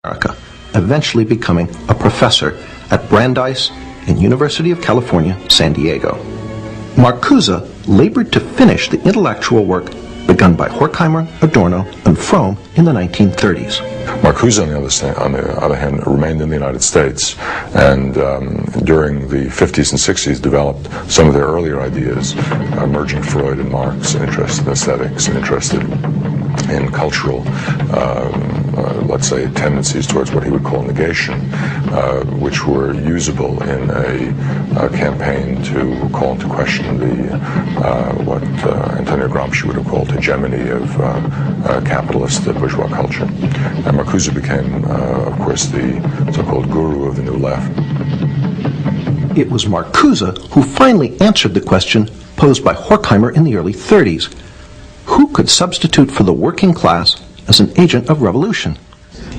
America, eventually becoming a professor at Brandeis and University of California, San Diego. Marcuse labored to finish the intellectual work begun by Horkheimer, Adorno, and Fromm in the 1930s. Marcuse, on the other hand, remained in the United States, and during the 50s and 60s developed some of their earlier ideas, merging Freud and Marx, interested in aesthetics and interested in cultural, let's say, tendencies towards what he would call negation, which were usable in a campaign to call into question the what Antonio Gramsci would have called hegemony of capitalist bourgeois culture. And Marcuse became, of course, the so-called guru of the New Left. It was Marcuse who finally answered the question posed by Horkheimer in the early 30s. Who could substitute for the working class as an agent of revolution?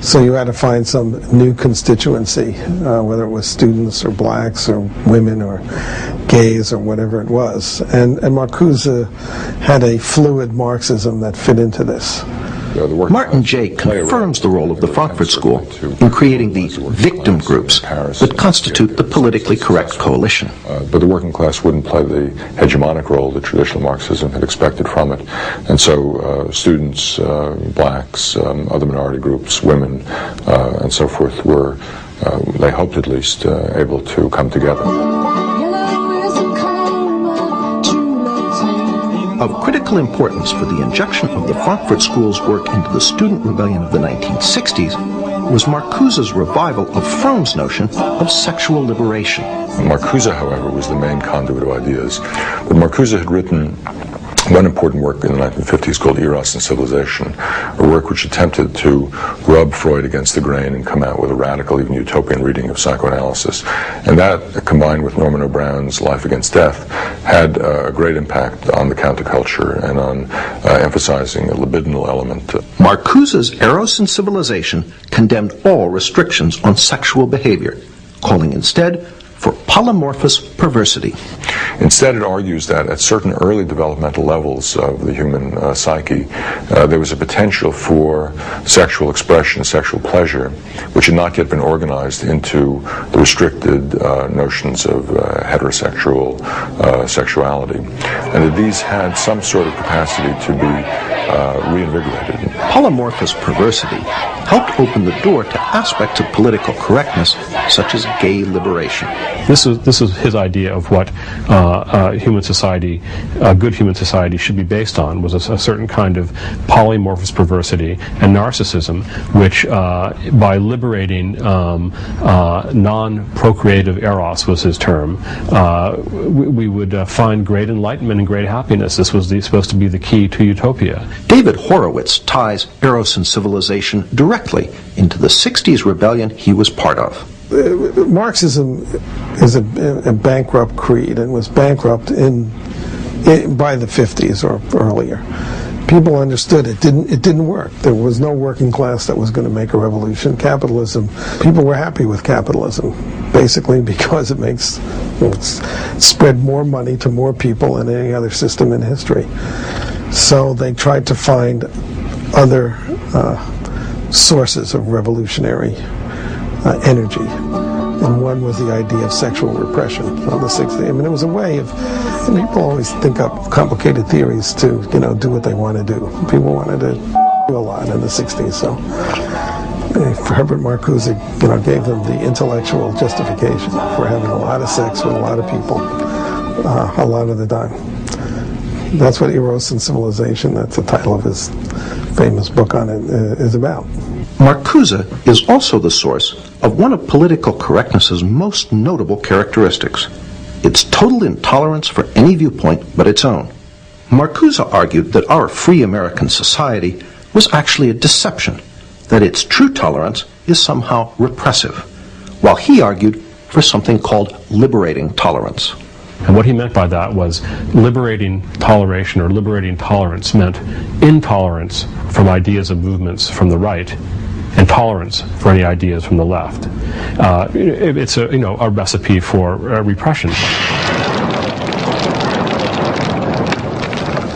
So you had to find some new constituency, whether it was students or blacks or women or gays or whatever it was. And Marcuse had a fluid Marxism that fit into this. Martin Jay confirms the role of the Frankfurt School in creating the victim groups that constitute the politically correct coalition. But the working class wouldn't play the hegemonic role that traditional Marxism had expected from it. And so students, blacks, other minority groups, women, and so forth were, they hoped at least, able to come together. Of critical importance for the injection of the Frankfurt School's work into the student rebellion of the 1960s was Marcuse's revival of Fromm's notion of sexual liberation. Marcuse, however, was the main conduit of ideas. But Marcuse had written one important work in the 1950s called Eros and Civilization, a work which attempted to rub Freud against the grain and come out with a radical, even utopian reading of psychoanalysis. And that, combined with Norman O'Brown's Life Against Death, had a great impact on the counterculture and on emphasizing a libidinal element. Marcuse's Eros and Civilization condemned all restrictions on sexual behavior, calling instead for polymorphous perversity. Instead, it argues that at certain early developmental levels of the human psyche, there was a potential for sexual expression, sexual pleasure, which had not yet been organized into the restricted notions of heterosexual sexuality, and that these had some sort of capacity to be reinvigorated. Polymorphous perversity helped open the door to aspects of political correctness, such as gay liberation. This was his idea of what human society, a good human society, should be based on, was a certain kind of polymorphous perversity and narcissism, which, by liberating non-procreative eros, was his term, we would find great enlightenment and great happiness. This was supposed to be the key to utopia. David Horowitz ties Eros and Civilization directly into the 60s rebellion he was part of. Marxism is a bankrupt creed and was bankrupt by the 50s or earlier. People understood it didn't work. There was no working class that was going to make a revolution. Capitalism, people were happy with capitalism, basically because it spread more money to more people than any other system in history. So they tried to find other sources of revolutionary energy, and one was the idea of sexual repression on the 60s. I mean, it was a way of, and people always think up complicated theories to, do what they want to do. People wanted to do a lot in the 60s, so Herbert Marcuse, gave them the intellectual justification for having a lot of sex with a lot of people, a lot of the time. That's what Eros and Civilization, that's the title of his famous book on it, is about. Marcuse is also the source of one of political correctness's most notable characteristics, its total intolerance for any viewpoint but its own. Marcuse argued that our free American society was actually a deception, that its true tolerance is somehow repressive, while he argued for something called liberating tolerance. And what he meant by that was liberating toleration or liberating tolerance meant intolerance from ideas of movements from the right and tolerance for any ideas from the left. It's a recipe for repression.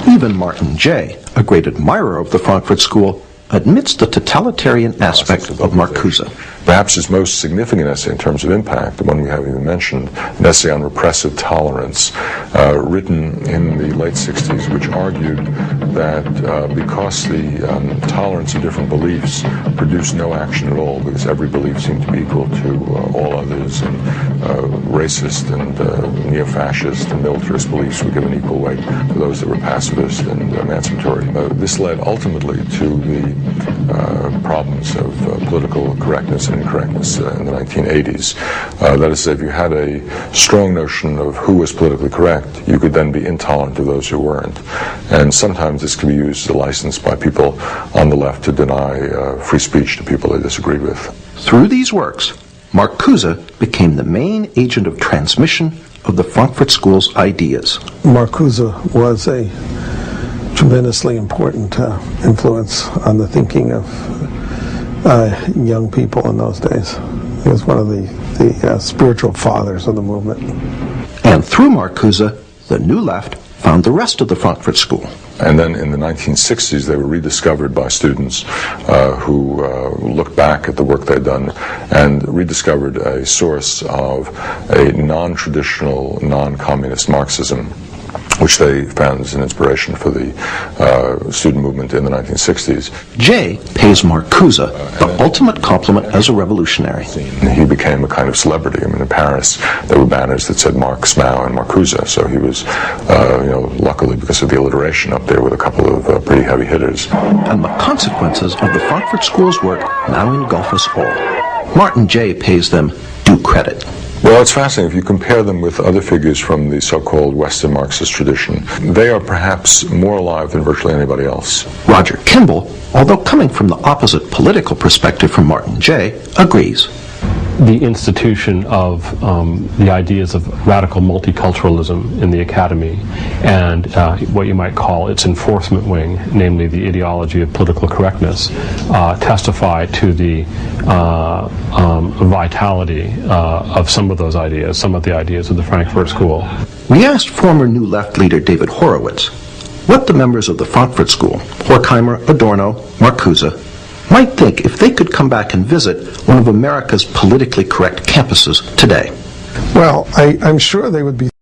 Even Martin Jay, a great admirer of the Frankfurt School, admits the totalitarian aspect of Marcuse. Perhaps his most significant essay in terms of impact, the one we haven't even mentioned, an essay on repressive tolerance, written in the late 60s, which argued that because the tolerance of different beliefs produced no action at all, because every belief seemed to be equal to all others, and racist and neo-fascist and militarist beliefs were given equal weight to those that were pacifist and emancipatory. This led ultimately to the problems of political correctness and incorrectness in the 1980s. That is, if you had a strong notion of who was politically correct, you could then be intolerant of those who weren't. And sometimes this can be used as a license by people on the left to deny free speech to people they disagree with. Through these works, Marcuse became the main agent of transmission of the Frankfurt School's ideas. Marcuse was a tremendously important influence on the thinking of young people in those days. He was one of the spiritual fathers of the movement. And through Marcuse, the New Left found the rest of the Frankfurt School. And then in the 1960s, they were rediscovered by students who looked back at the work they'd done and rediscovered a source of a non-traditional, non-communist Marxism, which they found as an inspiration for the student movement in the 1960s. Jay pays Marcuse the ultimate compliment as a revolutionary. He became a kind of celebrity. I mean, in Paris, there were banners that said Marx, Mao, and Marcuse. So he was, luckily because of the alliteration up there with a couple of pretty heavy hitters. And the consequences of the Frankfurt School's work now engulf us all. Martin Jay pays them due credit. Well, it's fascinating. If you compare them with other figures from the so-called Western Marxist tradition, they are perhaps more alive than virtually anybody else. Roger Kimball, although coming from the opposite political perspective from Martin Jay, agrees. The institution of the ideas of radical multiculturalism in the academy and what you might call its enforcement wing, namely the ideology of political correctness, testify to the vitality of some of those ideas, some of the ideas of the Frankfurt School. We asked former New Left leader David Horowitz what the members of the Frankfurt School, Horkheimer, Adorno, Marcuse, might think if they could come back and visit one of America's politically correct campuses today. Well, I'm sure they would be